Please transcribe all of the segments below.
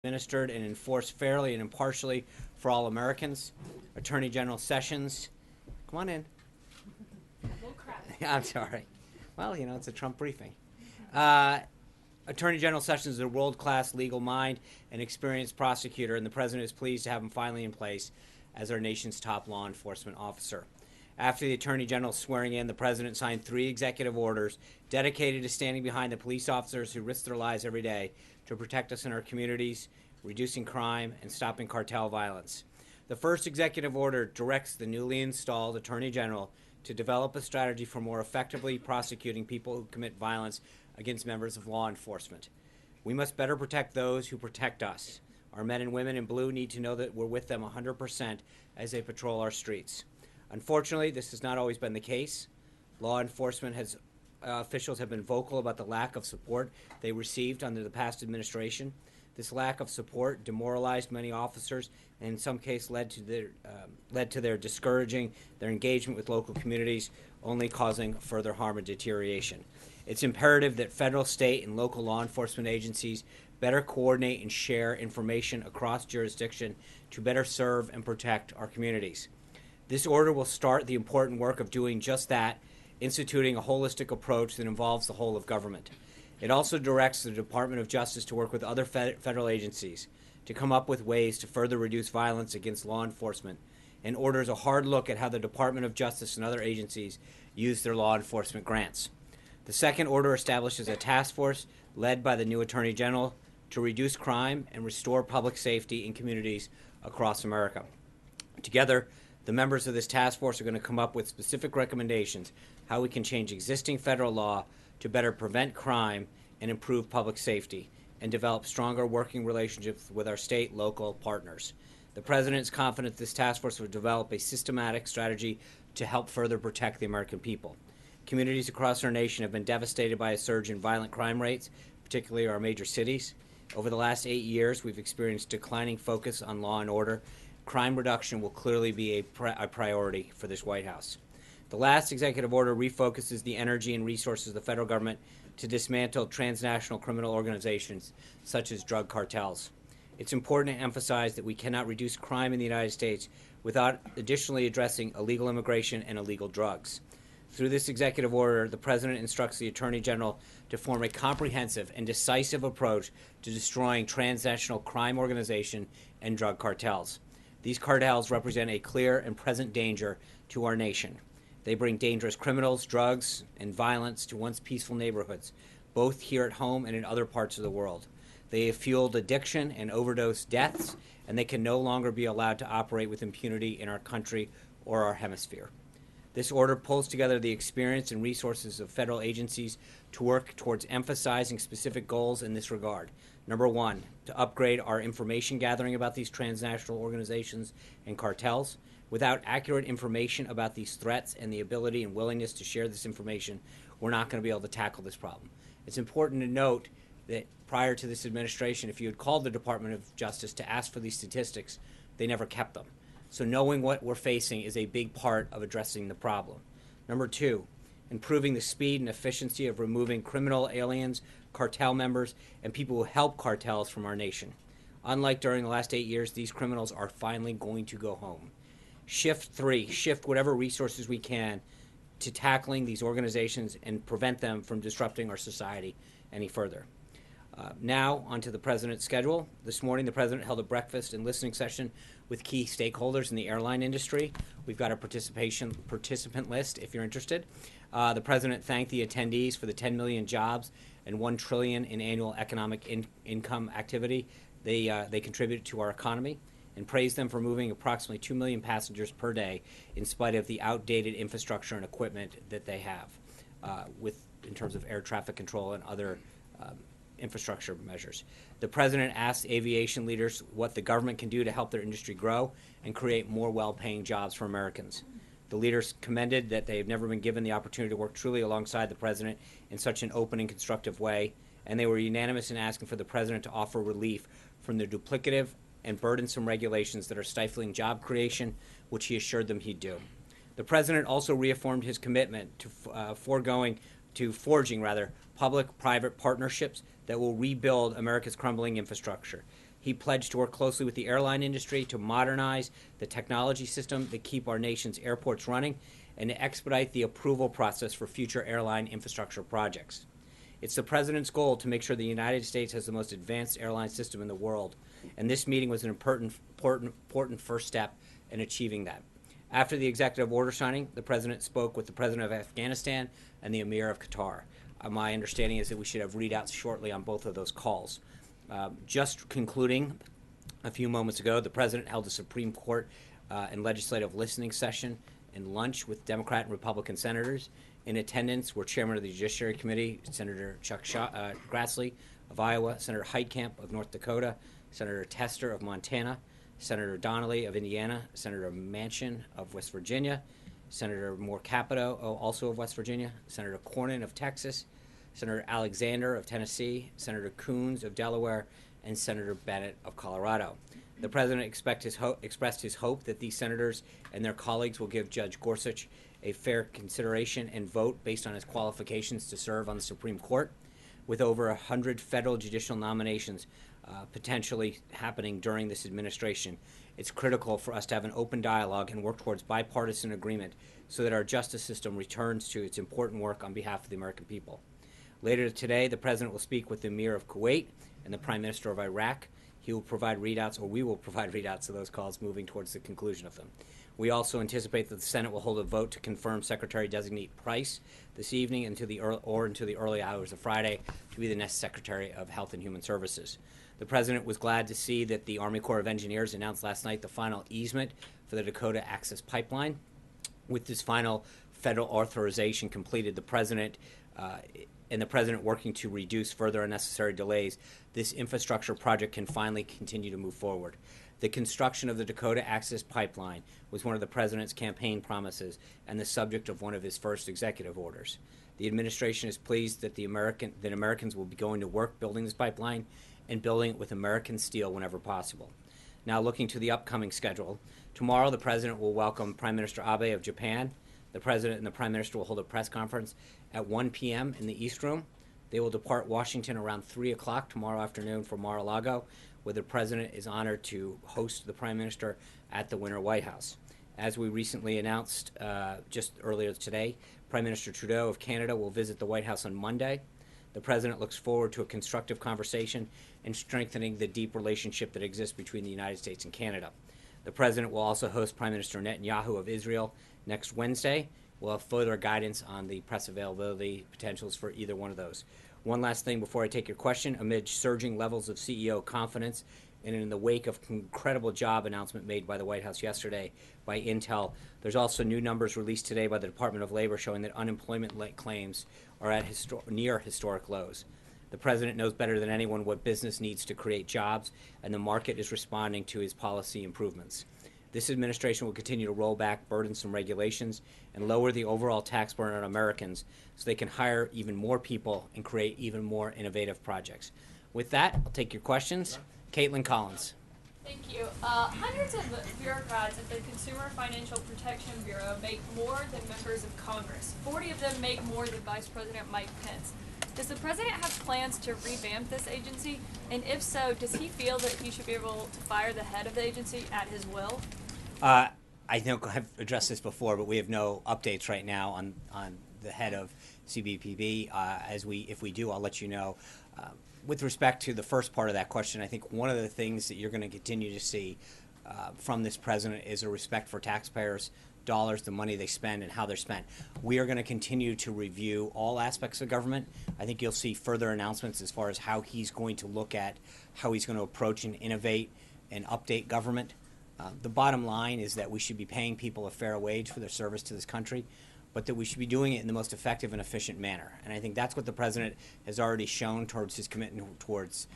administered and enforced fairly and impartially for all Americans. Attorney General Sessions, come on in. I'm sorry. Well, it's a Trump briefing. Attorney General Sessions is a world-class legal mind and experienced prosecutor, and the President is pleased to have him finally in place as our nation's top law enforcement officer. After the Attorney General's swearing in, the President signed 3 executive orders dedicated to standing behind the police officers who risk their lives every day to protect us in our communities, reducing crime, and stopping cartel violence. The first executive order directs the newly installed Attorney General to develop a strategy for more effectively prosecuting people who commit violence against members of law enforcement. We must better protect those who protect us. Our men and women in blue need to know that we're with them 100% as they patrol our streets. Unfortunately, this has not always been the case. Law enforcement officials have been vocal about the lack of support they received under the past administration. This lack of support demoralized many officers and in some cases led to their discouraging their engagement with local communities, only causing further harm and deterioration. It's imperative that federal, state, and local law enforcement agencies better coordinate and share information across jurisdiction to better serve and protect our communities. This order will start the important work of doing just that, instituting a holistic approach that involves the whole of government. It also directs the Department of Justice to work with other federal agencies to come up with ways to further reduce violence against law enforcement, and orders a hard look at how the Department of Justice and other agencies use their law enforcement grants. The second order establishes a task force led by the new Attorney General to reduce crime and restore public safety in communities across America. Together, the members of this task force are going to come up with specific recommendations how we can change existing federal law to better prevent crime and improve public safety, and develop stronger working relationships with our state, local partners. The President is confident this task force will develop a systematic strategy to help further protect the American people. Communities across our nation have been devastated by a surge in violent crime rates, particularly our major cities. Over the last 8 years, we've experienced declining focus on law and order. Crime reduction will clearly be a priority for this White House. The last executive order refocuses the energy and resources of the federal government to dismantle transnational criminal organizations such as drug cartels. It's important to emphasize that we cannot reduce crime in the United States without additionally addressing illegal immigration and illegal drugs. Through this executive order, the President instructs the Attorney General to form a comprehensive and decisive approach to destroying transnational crime organizations and drug cartels. These cartels represent a clear and present danger to our nation. They bring dangerous criminals, drugs, and violence to once peaceful neighborhoods, both here at home and in other parts of the world. They have fueled addiction and overdose deaths, and they can no longer be allowed to operate with impunity in our country or our hemisphere. This order pulls together the experience and resources of federal agencies to work towards emphasizing specific goals in this regard. Number 1, to upgrade our information gathering about these transnational organizations and cartels. Without accurate information about these threats and the ability and willingness to share this information, we're not going to be able to tackle this problem. It's important to note that prior to this administration, if you had called the Department of Justice to ask for these statistics, they never kept them. So knowing what we're facing is a big part of addressing the problem. Number 2, improving the speed and efficiency of removing criminal aliens, cartel members, and people who help cartels from our nation. Unlike during the last 8 years, these criminals are finally going to go home. Shift whatever resources we can to tackling these organizations and prevent them from disrupting our society any further. Now, onto the President's schedule. This morning, the President held a breakfast and listening session with key stakeholders in the airline industry. We've got a participant list if you're interested. The President thanked the attendees for the 10 million jobs and $1 trillion in annual economic income activity they contribute to our economy, and praised them for moving approximately 2 million passengers per day in spite of the outdated infrastructure and equipment that they have in terms of air traffic control and other infrastructure measures. The President asked aviation leaders what the government can do to help their industry grow and create more well-paying jobs for Americans. The leaders commended that they have never been given the opportunity to work truly alongside the President in such an open and constructive way, and they were unanimous in asking for the President to offer relief from the duplicative and burdensome regulations that are stifling job creation, which he assured them he'd do. The President also reaffirmed his commitment to forging public-private partnerships that will rebuild America's crumbling infrastructure. He pledged to work closely with the airline industry to modernize the technology system that keep our nation's airports running and to expedite the approval process for future airline infrastructure projects. It's the President's goal to make sure the United States has the most advanced airline system in the world, and this meeting was an important first step in achieving that. After the executive order signing, the President spoke with the President of Afghanistan and the Emir of Qatar. My understanding is that we should have readouts shortly on both of those calls. Just concluding, a few moments ago, the President held a Supreme Court and legislative listening session and lunch with Democrat and Republican senators. In attendance were Chairman of the Judiciary Committee, Senator Chuck Grassley of Iowa, Senator Heitkamp of North Dakota, Senator Tester of Montana, Senator Donnelly of Indiana, Senator Manchin of West Virginia, Senator Moore Capito, also of West Virginia, Senator Cornyn of Texas, Senator Alexander of Tennessee, Senator Coons of Delaware, and Senator Bennett of Colorado. The President expressed his hope that these senators and their colleagues will give Judge Gorsuch a fair consideration and vote based on his qualifications to serve on the Supreme Court. With over 100 federal judicial nominations potentially happening during this administration, it's critical for us to have an open dialogue and work towards bipartisan agreement so that our justice system returns to its important work on behalf of the American people. Later today, the President will speak with the Emir of Kuwait and the Prime Minister of Iraq. He will provide readouts, or we will provide readouts of those calls moving towards the conclusion of them. We also anticipate that the Senate will hold a vote to confirm Secretary-designate Price this evening into the early hours of Friday to be the next Secretary of Health and Human Services. The President was glad to see that the Army Corps of Engineers announced last night the final easement for the Dakota Access Pipeline. With this final federal authorization completed, the President working to reduce further unnecessary delays, this infrastructure project can finally continue to move forward. The construction of the Dakota Access Pipeline was one of the President's campaign promises and the subject of one of his first executive orders. The administration is pleased that Americans will be going to work building this pipeline and building it with American steel whenever possible. Now, looking to the upcoming schedule, tomorrow the President will welcome Prime Minister Abe of Japan. The President and the Prime Minister will hold a press conference at 1 p.m. in the East Room. They will depart Washington around 3 o'clock tomorrow afternoon for Mar-a-Lago, where the President is honored to host the Prime Minister at the Winter White House. As we recently announced just earlier today, Prime Minister Trudeau of Canada will visit the White House on Monday. The President looks forward to a constructive conversation and strengthening the deep relationship that exists between the United States and Canada. The President will also host Prime Minister Netanyahu of Israel next Wednesday. We'll have further guidance on the press availability potentials for either one of those. One last thing before I take your question. Amid surging levels of CEO confidence and in the wake of incredible job announcement made by the White House yesterday by Intel, there's also new numbers released today by the Department of Labor showing that unemployment claims are at near historic lows. The President knows better than anyone what business needs to create jobs, and the market is responding to his policy improvements. This administration will continue to roll back burdensome regulations and lower the overall tax burden on Americans so they can hire even more people and create even more innovative projects. With that, I'll take your questions. Caitlin Collins. Thank you. Hundreds of bureaucrats at the Consumer Financial Protection Bureau make more than members of Congress. 40 of them make more than Vice President Mike Pence. Does the President have plans to revamp this agency? And if so, does he feel that he should be able to fire the head of the agency at his will? I think I've addressed this before, but we have no updates right now on the head of CBPB. If we do, I'll let you know. With respect to the first part of that question, I think one of the things that you're going to continue to see from this president is a respect for taxpayers' dollars, the money they spend, and how they're spent. We are going to continue to review all aspects of government. I think you'll see further announcements as far as how he's going to look at how he's going to approach and innovate and update government. The bottom line is that we should be paying people a fair wage for their service to this country, but that we should be doing it in the most effective and efficient manner. And I think that's what the president has already shown towards his commitment towards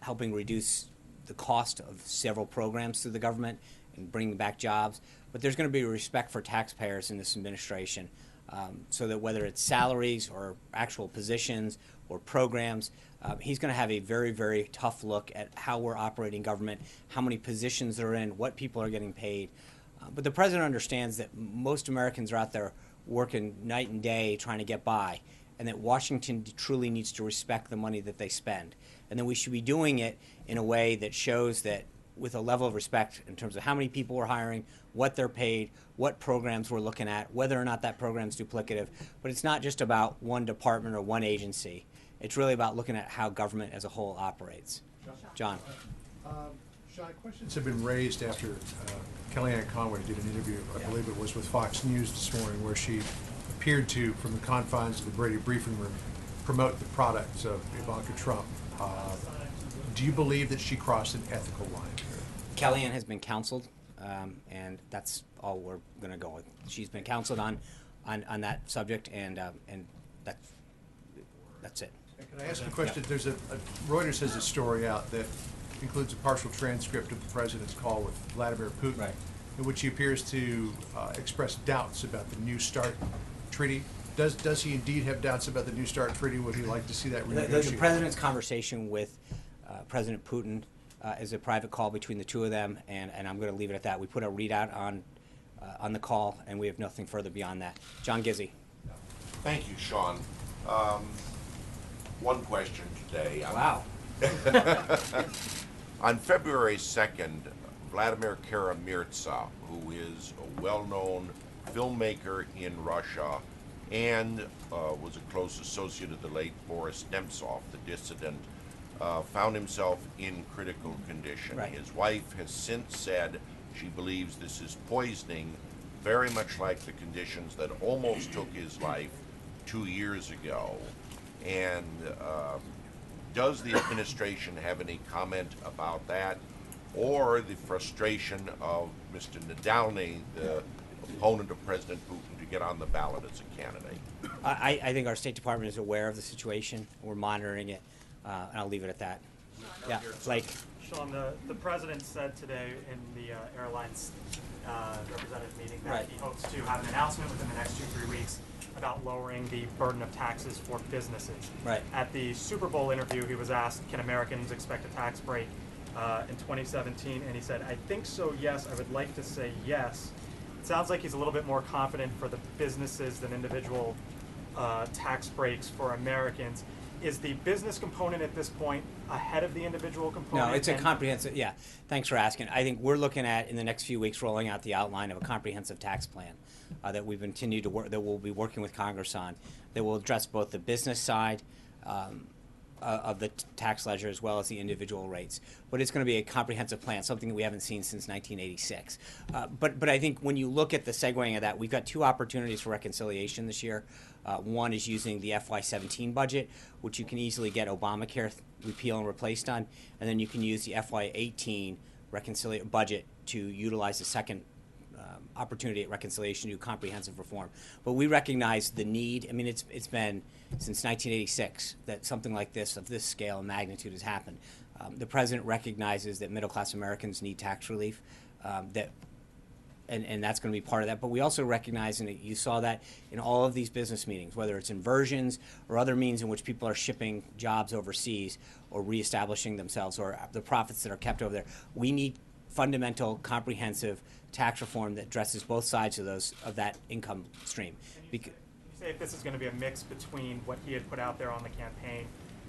helping reduce the cost of several programs through the government and bringing back jobs. But there's going to be respect for taxpayers in this administration so that whether it's salaries or actual positions or programs, he's going to have a very, very tough look at how we're operating government, how many positions they're in, what people are getting paid. But the president understands that most Americans are out there working night and day trying to get by. and that Washington truly needs to respect the money that they spend. And then we should be doing it in a way that shows that with a level of respect in terms of how many people we're hiring, what they're paid, what programs we're looking at, whether or not that program's duplicative. But it's not just about one department or one agency. It's really about looking at how government as a whole operates. John. Sean, questions have been raised after Kellyanne Conway did an interview, I believe it was with Fox News this morning, where she appeared to, from the confines of the Brady briefing room, promote the products of Ivanka Trump. Do you believe that she crossed an ethical line? Kellyanne has been counseled, and that's all we're going to go with. She's been counseled on that subject, and that's it. Can I ask a question? There's Reuters has a story out that includes a partial transcript of the president's call with Vladimir Putin, Right. in which he appears to express doubts about the New START treaty. Does he indeed have doubts about the New START treaty? Would he like to see that renegotiated? The president's conversation with President Putin is a private call between the two of them, and I'm going to leave it at that. We put a readout on the call, and we have nothing further beyond that. John Gizzi. Thank you, Sean. One question today. Wow. On February 2nd, Vladimir Kara-Murza, who is a well-known filmmaker in Russia and was a close associate of the late Boris Nemtsov, the dissident, found himself in critical condition. Right. His wife has since said she believes this is poisoning, very much like the conditions that almost took his life 2 years ago. And does the administration have any comment about that, or the frustration of Mr. Navalny, the opponent of President Putin, to get on the ballot as a candidate? I think our State Department is aware of the situation. We're monitoring it, and I'll leave it at that. Yeah, Blake. Sean, the president said today in the airlines representative meeting that Right. he hopes to have an announcement within the next 2-3 weeks about lowering the burden of taxes for businesses. Right. At the Super Bowl interview, he was asked, can Americans expect a tax break in 2017? And he said, I think so, yes. I would like to say yes. It sounds like he's a little bit more confident for the businesses than individual tax breaks for Americans. Is the business component at this point ahead of the individual component? No, it's a comprehensive, yeah. Thanks for asking. I think we're looking at, in the next few weeks, rolling out the outline of a comprehensive tax plan that we've continued to work, that we'll be working with Congress on, that will address both the business side of the tax ledger as well as the individual rates. But it's going to be a comprehensive plan, something that we haven't seen since 1986. But I think when you look at the segueing of that, we've got two opportunities for reconciliation this year. One is using the FY17 budget, which you can easily get Obamacare repeal and replaced on, and then you can use the FY18 budget to utilize the second opportunity at reconciliation to do comprehensive reform. But we recognize the need. I mean, it's been since 1986 that something like this, of this scale and magnitude, has happened. The president recognizes that middle-class Americans need tax relief, and that's going to be part of that. But we also recognize, and you saw that in all of these business meetings, whether it's inversions or other means in which people are shipping jobs overseas or reestablishing themselves, or the profits that are kept over there, we need fundamental, comprehensive tax reform that addresses both sides of that income stream. Can you say if this is going to be a mix between what he had put out there on the campaign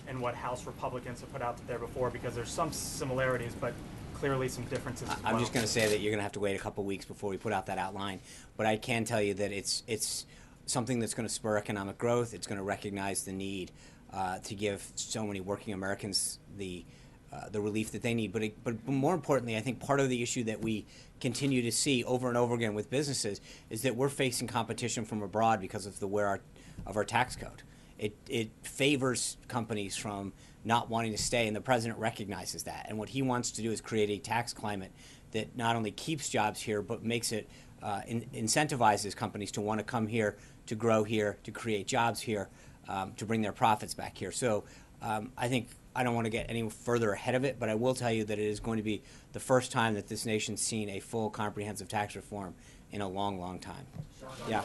and what House Republicans have put out there before? Because there's some similarities, but clearly some differences as well. I'm just going to say that you're going to have to wait a couple weeks before we put out that outline. But I can tell you that it's something that's going to spur economic growth. It's going to recognize the need to give so many working Americans the relief that they need. But more importantly, I think part of the issue that we continue to see over and over again with businesses is that we're facing competition from abroad because of our tax code. It favors companies from not wanting to stay, and the president recognizes that. And what he wants to do is create a tax climate that not only keeps jobs here, but makes it incentivizes companies to want to come here, to grow here, to create jobs here, to bring their profits back here. So I think I don't want to get any further ahead of it, but I will tell you that it is going to be the first time that this nation's seen a full comprehensive tax reform in a long, long time. Yeah.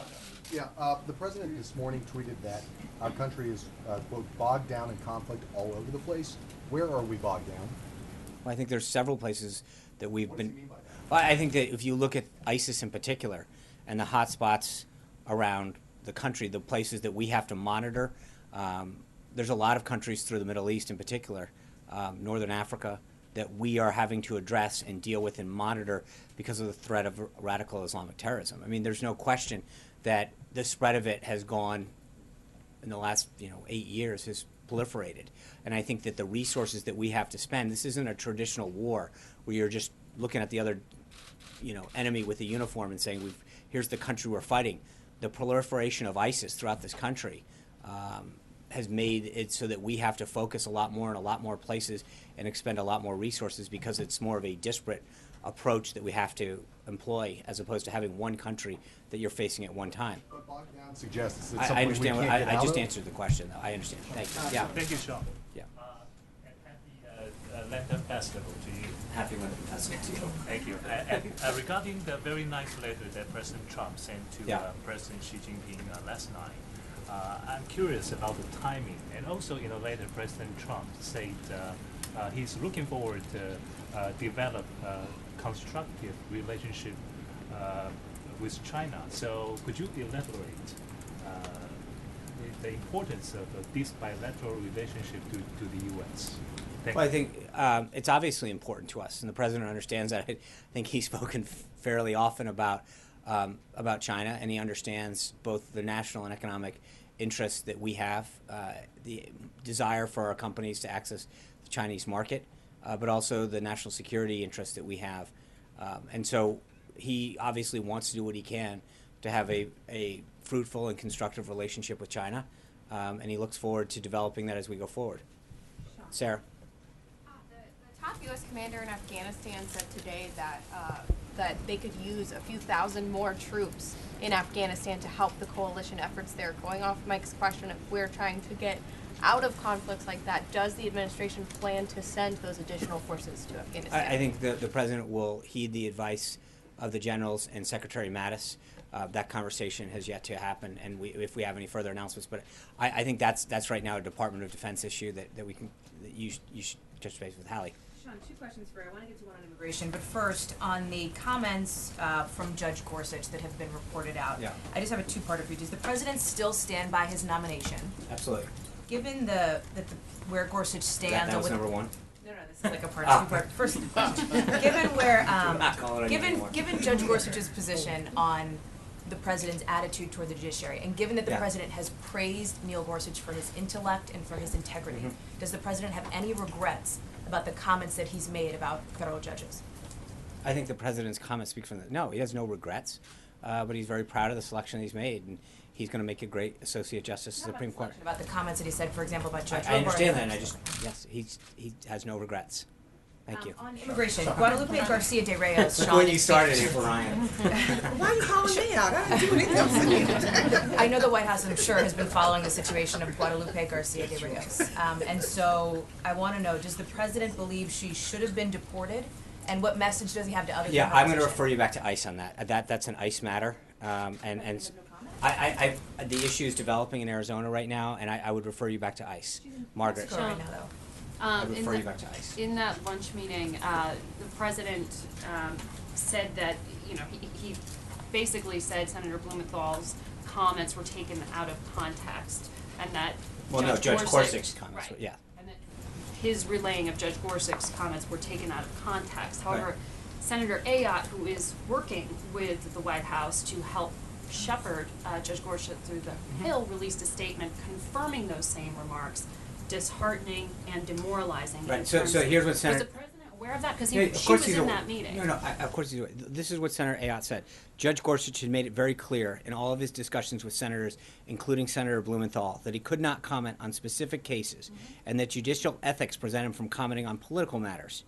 Yeah, the president this morning tweeted that our country is, quote, bogged down in conflict all over the place. Where are we bogged down? Well, I think there's several places that we've What been. does he mean by that? Well, I think that if you look at ISIS in particular and the hot spots around the country, the places that we have to monitor, There's a lot of countries through the Middle East in particular, Northern Africa, that we are having to address and deal with and monitor because of the threat of radical Islamic terrorism. I mean, there's no question that the spread of it has gone in the last 8 years, has proliferated. And I think that the resources that we have to spend, this isn't a traditional war where you're just looking at the other enemy with a uniform and saying, here's the country we're fighting. The proliferation of ISIS throughout this country has made it so that we have to focus a lot more in a lot more places and expend a lot more resources because it's more of a disparate approach that we have to employ as opposed to having one country that you're facing at one time. But Bogdan suggests it's I something we understand. can't get I out just of. answered the question, though. I understand. Thank you. Yeah. Thank you, Sean. Yeah. And happy Lantern Festival to you. Happy London Festival to you. Thank you. Regarding the very nice letter that President Trump sent to Yeah. President Xi Jinping last night, I'm curious about the timing. And also, later President Trump said he's looking forward to develop a constructive relationship with China. So could you elaborate the importance of this bilateral relationship to the U.S.? Thank Well, I you. think it's obviously important to us, and the president understands that. I think he's spoken fairly often about China, and he understands both the national and economic interests that we have, the desire for our companies to access the Chinese market, but also the national security interests that we have. And so he obviously wants to do what he can to have a fruitful and constructive relationship with China, and he looks forward to developing that as we go forward. Sarah? The top U.S. commander in Afghanistan said today that they could use a few thousand more troops in Afghanistan to help the coalition efforts there. Going off Mike's question, if we're trying to get out of conflicts like that, does the administration plan to send those additional forces to Afghanistan? I think the president will heed the advice of the generals and Secretary Mattis. That conversation has yet to happen, and if we have any further announcements. But I think that's right now a Department of Defense issue that you should touch base with Hallie. Sean, two questions for you. I want to get to one on immigration, but first, on the comments from Judge Gorsuch that have been reported out, Yeah. I just have a two-parter for you. Does the president still stand by his nomination? Absolutely. Given where Gorsuch stands, That was with, number one. No, this is like a part of two-part. First question. Given where, I'm not calling it anymore. given Judge Gorsuch's position on the president's attitude toward the judiciary, and given that the Yeah. president has praised Neil Gorsuch for his intellect and for his integrity, Mm-hmm. does the president have any regrets about the comments that he's made about federal judges? I think the president's comments speak for no. He has no regrets, but he's very proud of the selection he's made, and he's going to make a great associate justice of the Supreme Court. About the comments that he said, for example, about Judge I understand Robar. that, and yes, he has no regrets. Thank you. On immigration, Guadalupe Garcia de Reyes. Look Sean, when you started, April Ryan. Why are you calling me out? I didn't do anything. I know the White House, I'm sure, has been following the situation of Guadalupe Garcia de Reyes. And so I want to know, does the president believe she should have been deported? And what message does he have to others? Yeah, in her I'm going to position? refer you back to ICE on that. That's an ICE matter, and the issue is developing in Arizona right now, and I would refer you back to ICE. Margaret, Mexico right now, though. I would refer you back to ICE. In that lunch meeting, the president said that, he basically said Senator Blumenthal's comments were taken out of context, and that Judge Gorsuch's comments, right, yeah. and that his relaying of Judge Gorsuch's comments were taken out of context. However, Right. Senator Ayotte, who is working with the White House to help shepherd Judge Gorsuch through the Hill, released a statement confirming those same remarks, disheartening and demoralizing. in Right, so terms here's what was Senator- the president aware of that? Because Yeah, she was in that meeting. No, of course he's aware. This is what Senator Ayotte said. Judge Gorsuch had made it very clear in all of his discussions with senators, including Senator Blumenthal, that he could not comment on specific cases, and that judicial ethics prevent him from commenting on political matters.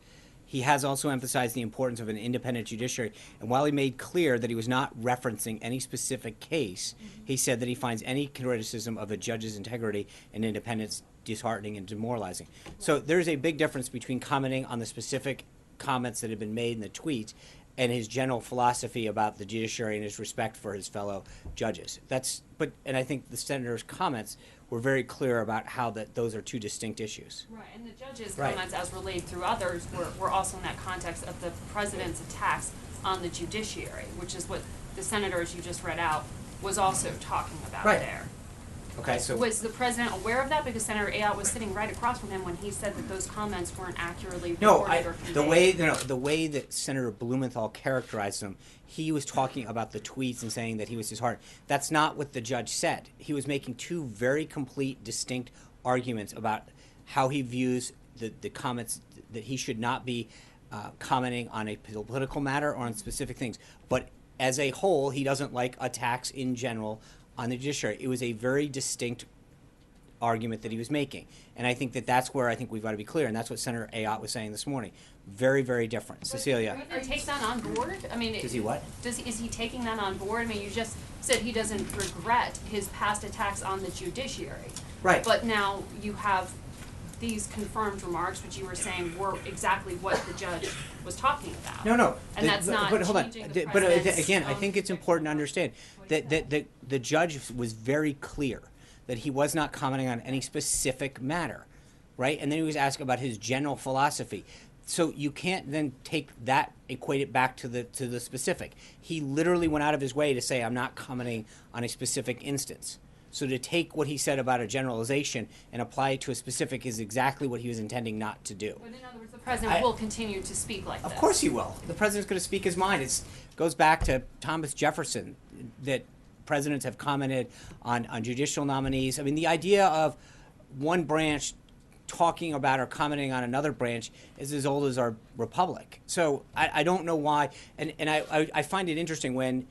He has also emphasized the importance of an independent judiciary, and while he made clear that he was not referencing any specific case, he said that he finds any criticism of a judge's integrity and independence disheartening and demoralizing. So there's a big difference between commenting on the specific comments that have been made in the tweets and his general philosophy about the judiciary and his respect for his fellow judges. And I think the senator's comments were very clear about how those are two distinct issues. Right, and the judge's Right. comments, as relayed through others, were also in that context of the president's attacks on the judiciary, which is what the senator, as you just read out, was also talking about Right. there. Okay, so Was the president aware of that? Because Senator Ayotte was sitting right across from him when he said that those comments weren't accurately no, reported or conveyed. the way that Senator Blumenthal characterized them, he was talking about the tweets and saying that he was disheartened. That's not what the judge said. He was making two very complete, distinct arguments about how he views the comments, that he should not be commenting on a political matter or on specific things. But as a whole, he doesn't like attacks in general on the judiciary. It was a very distinct argument that he was making. And I think that that's where I think we've got to be clear, and that's what Senator Ayotte was saying this morning. Very, very different. Cecilia. Are you take that on board? I mean, Does he what? Is he taking that on board? I mean, you just said he doesn't regret his past attacks on the judiciary. Right. But now you have these confirmed remarks, which you were saying were exactly what the judge was talking about. No. And that's not but hold on. changing the But president's again, I own think it's important to understand that the judge was very clear that he was not commenting on any specific matter, right? And then he was asked about his general philosophy. So you can't then take that, equate it back to the specific. He literally went out of his way to say, I'm not commenting on a specific instance. So to take what he said about a generalization and apply it to a specific is exactly what he was intending not to do. But in other words, the president will continue to speak like this. Of course he will. The president's going to speak his mind. It goes back to Thomas Jefferson, that presidents have commented on judicial nominees. I mean, the idea of one branch talking about or commenting on another branch is as old as our republic. So I don't know why. And I find it interesting when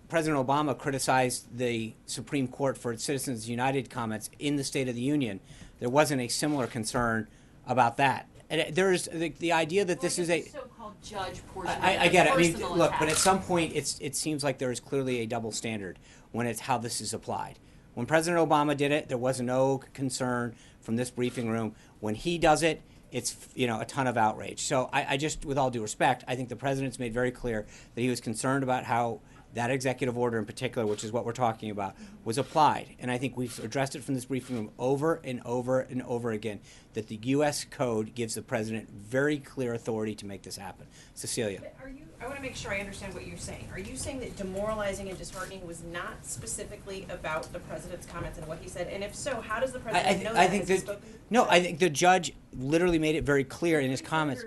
President Obama criticized the Supreme Court for its Citizens United comments in the State of the Union. There wasn't a similar concern about that. And there's the idea that this is a so-called judge portion. I get it. I mean, personal look, attack. but at some point, it seems like there is clearly a double standard when it's how this is applied. When President Obama did it, there was no concern from this briefing room. When he does it, it's a ton of outrage. So I just, with all due respect, I think the president's made very clear that he was concerned about how that executive order in particular, which is what we're talking about, was applied. And I think we've addressed it from this briefing room over and over and over again, that the U.S. Code gives the president very clear authority to make this happen. Cecilia. But I want to make sure I understand what you're saying. Are you saying that demoralizing and disheartening was not specifically about the president's comments and what he said? And if so, how does the president know that? I think that, no, I think the judge literally made it very clear in his comments.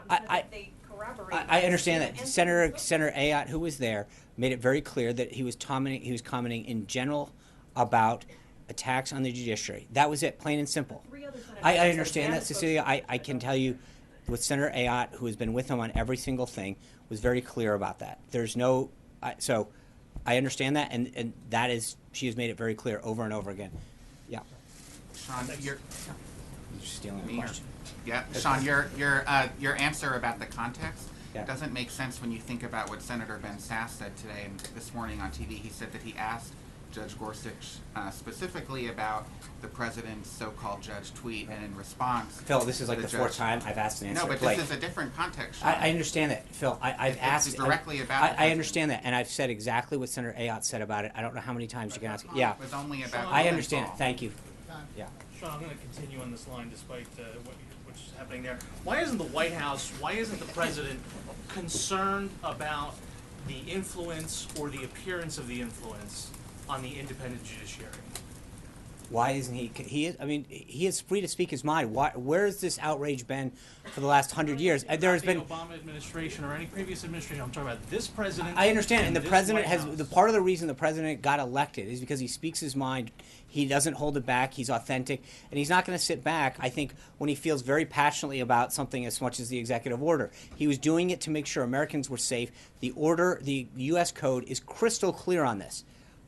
I understand that. Senator Ayotte, who was there, made it very clear that he was commenting in general about attacks on the judiciary. That was it, plain and simple. I understand that, Cecilia. I can tell you with Senator Ayotte, who has been with him on every single thing, was very clear about that. There's no, so I understand that, and that is, she has made it very clear over and over again. Yeah. Sean, You're stealing the question. Yeah, Sean, your answer about the context Yeah. doesn't make sense when you think about what Senator Ben Sasse said today and this morning on TV. He said that he asked Judge Gorsuch specifically about the president's so-called judge tweet, and in response, Phil, this is like the fourth judge- time I've asked an answer. No, but Like, this is a different context, Sean. I understand that, Phil. I've asked It's directly about the I president. understand that, and I've said exactly what Senator Ayotte said about it. I don't know how many times you can ask. It Yeah, was only about I understand it. Thank you. Yeah. Sean, I'm going to continue on this line despite what's happening there. Why isn't the White House, why isn't the president concerned about the influence or the appearance of the influence on the independent judiciary? Why isn't he? He is free to speak his mind. Where has this outrage been for the last 100 years? There has Not been. the Obama administration or any previous administration. I'm talking about this president. I understand, and the this president White has. House. The part of the reason the president got elected is because he speaks his mind. He doesn't hold it back. He's authentic, and he's not going to sit back. I think when he feels very passionately about something as much as the executive order, he was doing it to make sure Americans were safe. The order, the U.S. Code, is crystal clear on this.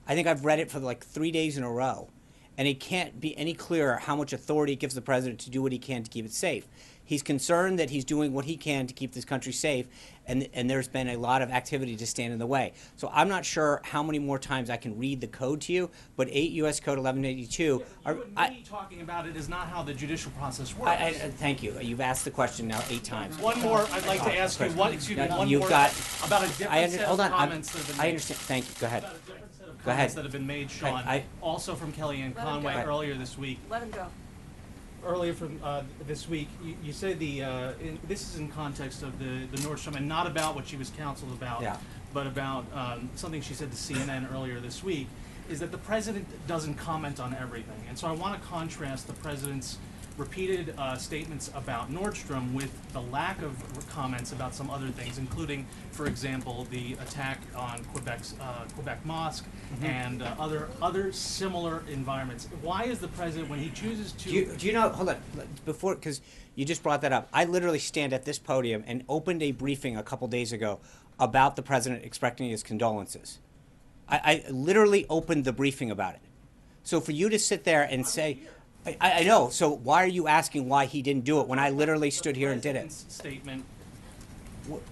I think I've read it for like 3 days in a row. And it can't be any clearer how much authority it gives the president to do what he can to keep it safe. He's concerned that he's doing what he can to keep this country safe, and there's been a lot of activity to stand in the way. So I'm not sure how many more times I can read the code to you, but 8 U.S. Code 1182. Talking about it is not how the judicial process works. Thank you. You've asked the question now 8 times. One more, I'd like to ask you, about a different set of comments that have been made. I understand. Thank you. Go ahead. Go ahead. Comments that have been made, Sean, also from Kellyanne Conway earlier this week. Let him go. Earlier from this week, you said this is in context of the Nordstrom, and not about what she was counseled about, Yeah. but about something she said to CNN earlier this week. is that the president doesn't comment on everything. And so I want to contrast the president's repeated statements about Nordstrom with the lack of comments about some other things, including, for example, the attack on Quebec Mosque and other similar environments. Why is the president, when he chooses to... Do you know, hold on, before, because you just brought that up, I literally stand at this podium and opened a briefing a couple days ago about the president expressing his condolences. I literally opened the briefing about it. So for you to sit there and say... I know. So why are you asking why he didn't do it when I literally stood here and did it? Statement.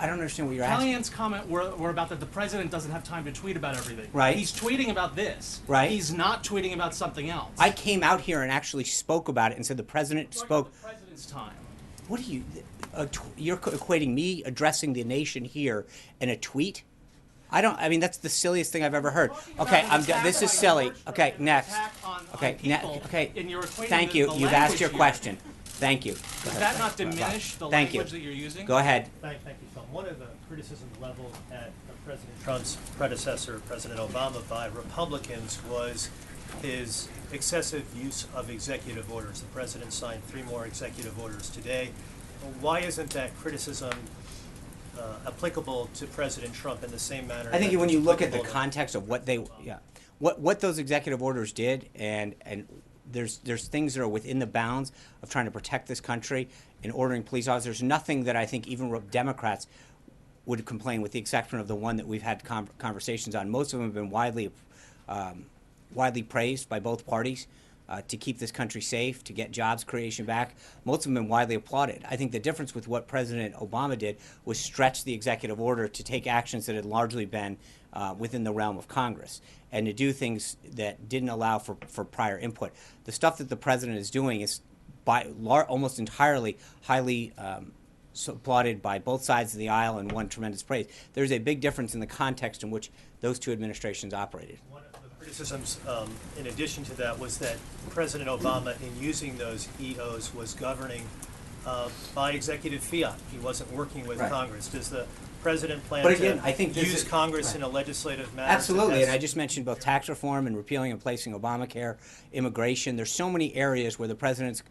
I don't understand what you're asking. Kellyanne's comment were about that the president doesn't have time to tweet about everything. Right. He's tweeting about this. Right. He's not tweeting about something else. I came out here and actually spoke about it and said the president spoke. The president's time. What are you? You're equating me addressing the nation here in a tweet? I mean, that's the silliest thing I've ever heard. Okay, I'm done. This is silly. Okay, next. Okay, okay. Thank you. You've asked your question. Thank you. Does that not diminish the language that you're using? Go ahead. Thank you, Tom. One of the criticisms leveled at President Trump's predecessor, President Obama, by Republicans was his excessive use of executive orders. The president signed 3 more executive orders today. Why isn't that criticism applicable to President Trump in the same manner? I think when you look at the context of what what those executive orders did, and there's things that are within the bounds of trying to protect this country and ordering police officers. There's nothing that I think even Democrats would complain, with the exception of the one that we've had conversations on. Most of them have been widely praised by both parties. To keep this country safe, to get jobs creation back. Most of them have been widely applauded. I think the difference with what President Obama did was stretch the executive order to take actions that had largely been within the realm of Congress, and to do things that didn't allow for prior input. The stuff that the president is doing is almost entirely highly applauded by both sides of the aisle and won tremendous praise. There's a big difference in the context in which those two administrations operated. Criticisms, in addition to that, was that President Obama, in using those EOs, was governing by executive fiat. He wasn't working with Congress. Does the president plan to use Congress in a legislative manner? Absolutely, and I just mentioned both tax reform and repealing and replacing Obamacare, immigration. There's so many areas where the president's,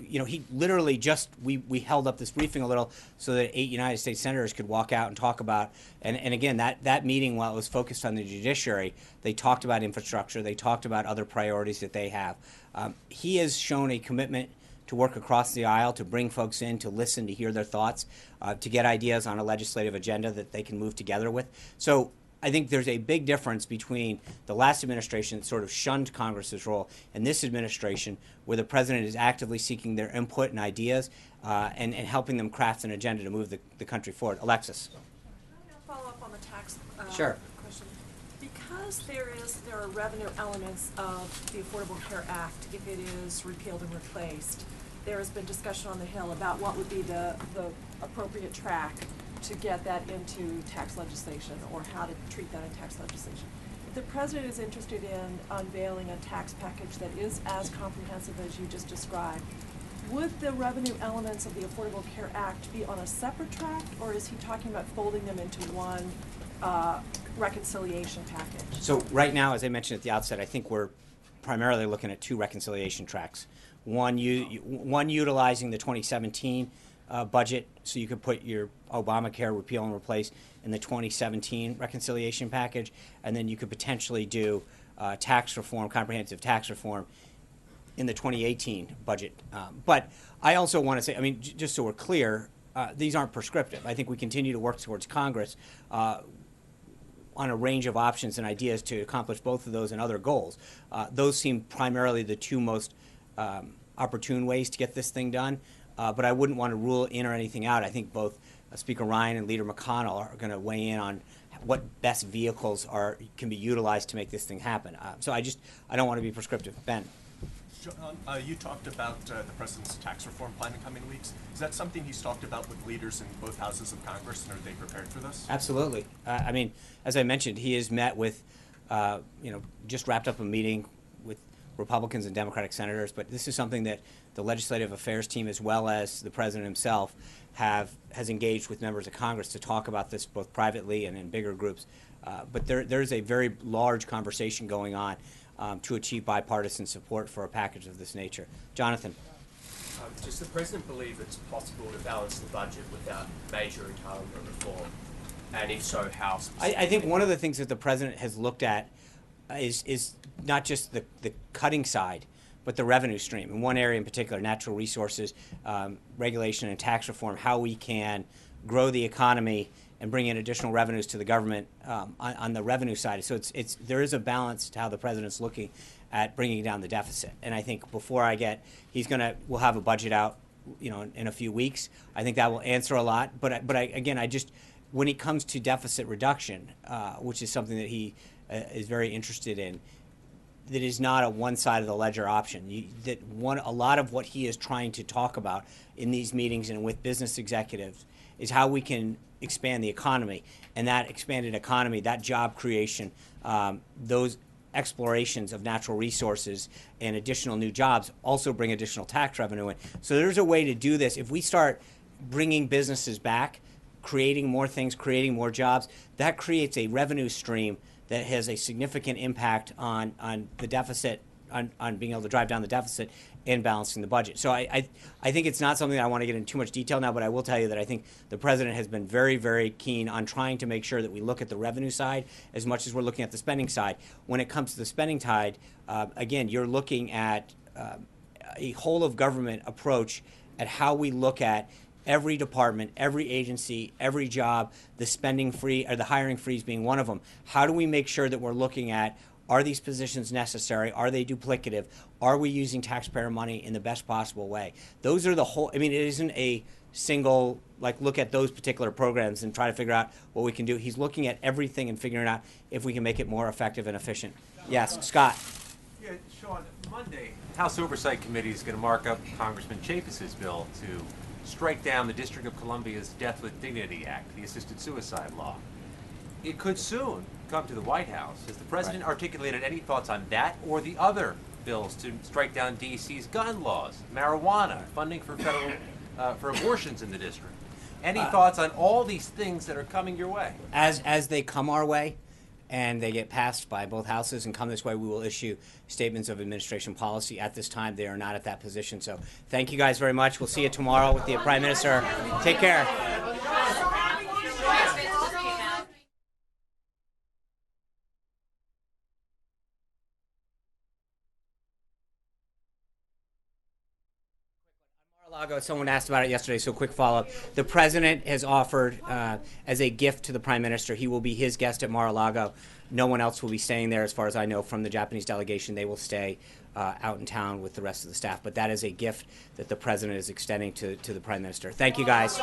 he literally we held up this briefing a little so that 8 United States senators could walk out and talk about, and again, that meeting, while it was focused on the judiciary, they talked about infrastructure, they talked about other priorities that they have. He has shown a commitment to work across the aisle, to bring folks in, to listen, to hear their thoughts, to get ideas on a legislative agenda that they can move together with. So I think there's a big difference between the last administration that sort of shunned Congress's role and this administration, where the president is actively seeking their input and ideas and helping them craft an agenda to move the country forward. Alexis. Can I follow up on the tax Sure. question? Because there are revenue elements of the Affordable Care Act, if it is repealed and replaced, there has been discussion on the Hill about what would be the appropriate track to get that into tax legislation, or how to treat that in tax legislation. If the president is interested in unveiling a tax package that is as comprehensive as you just described, would the revenue elements of the Affordable Care Act be on a separate track, or is he talking about folding them into one reconciliation package? So right now, as I mentioned at the outset, I think we're primarily looking at 2 reconciliation tracks. One utilizing the 2017 budget, so you could put your Obamacare repeal and replace in the 2017 reconciliation package, and then you could potentially do tax reform, comprehensive tax reform, in the 2018 budget. But I also want to say, I mean, just so we're clear, these aren't prescriptive. I think we continue to work towards Congress on a range of options and ideas to accomplish both of those and other goals. Those seem primarily the 2 most opportune ways to get this thing done, but I wouldn't want to rule in or anything out. I think both Speaker Ryan and Leader McConnell are going to weigh in on what best vehicles can be utilized to make this thing happen. So I don't want to be prescriptive. Ben. John, you talked about the president's tax reform plan in coming weeks. Is that something he's talked about with leaders in both houses of Congress, and are they prepared for this? Absolutely. I mean, as I mentioned, he has met with, just wrapped up a meeting with Republicans and Democratic senators, but this is something that the Legislative Affairs team, as well as the President himself, has engaged with members of Congress to talk about this both privately and in bigger groups. But there's a very large conversation going on to achieve bipartisan support for a package of this nature. Jonathan. Does the President believe it's possible to balance the budget without major entitlement reform? And if so, how specifically? I think one of the things that the President has looked at is not just the cutting side, but the revenue stream. In one area in particular, natural resources, regulation and tax reform, how we can grow the economy and bring in additional revenues to the government on the revenue side. So there is a balance to how the President's looking at bringing down the deficit. And I think before we'll have a budget out, in a few weeks. I think that will answer a lot. But when it comes to deficit reduction, which is something that he is very interested in, that is not a one side of the ledger option. A lot of what he is trying to talk about in these meetings and with business executives is how we can expand the economy, and that expanded economy, that job creation, those explorations of natural resources and additional new jobs also bring additional tax revenue in. So there's a way to do this. If we start bringing businesses back, creating more things, creating more jobs, that creates a revenue stream that has a significant impact on the deficit, on being able to drive down the deficit and balancing the budget. So I think it's not something that I want to get into too much detail now, but I will tell you that I think the President has been very, very keen on trying to make sure that we look at the revenue side as much as we're looking at the spending side. When it comes to the spending side, again, you're looking at a whole of government approach at how we look at every department, every agency, every job, the spending free or the hiring freeze being one of them. How do we make sure that we're looking at, are these positions necessary? Are they duplicative? Are we using taxpayer money in the best possible way? Those are it isn't a single, look at those particular programs and try to figure out what we can do. He's looking at everything and figuring out if we can make it more effective and efficient. Yes, Scott. Yeah, Sean, Monday, House Oversight Committee is going to mark up Congressman Chaffetz's bill to strike down the District of Columbia's Death with Dignity Act, the assisted suicide law. It could soon come to the White House. Has the President articulated any thoughts on that or the other bills to strike down D.C.'s gun laws, marijuana, funding for federal for abortions in the district? Any thoughts on all these things that are coming your way? As they come our way and they get passed by both houses and come this way, we will issue statements of administration policy. At this time, they are not at that position. So thank you guys very much. We'll see you tomorrow with the Prime Minister. Take care. Mar-a-Lago, someone asked about it yesterday, so quick follow-up. The President has offered, as a gift to the Prime Minister, he will be his guest at Mar-a-Lago. No one else will be staying there, as far as I know, from the Japanese delegation. They will stay out in town with the rest of the staff. But that is a gift that the President is extending to the Prime Minister. Thank you, guys.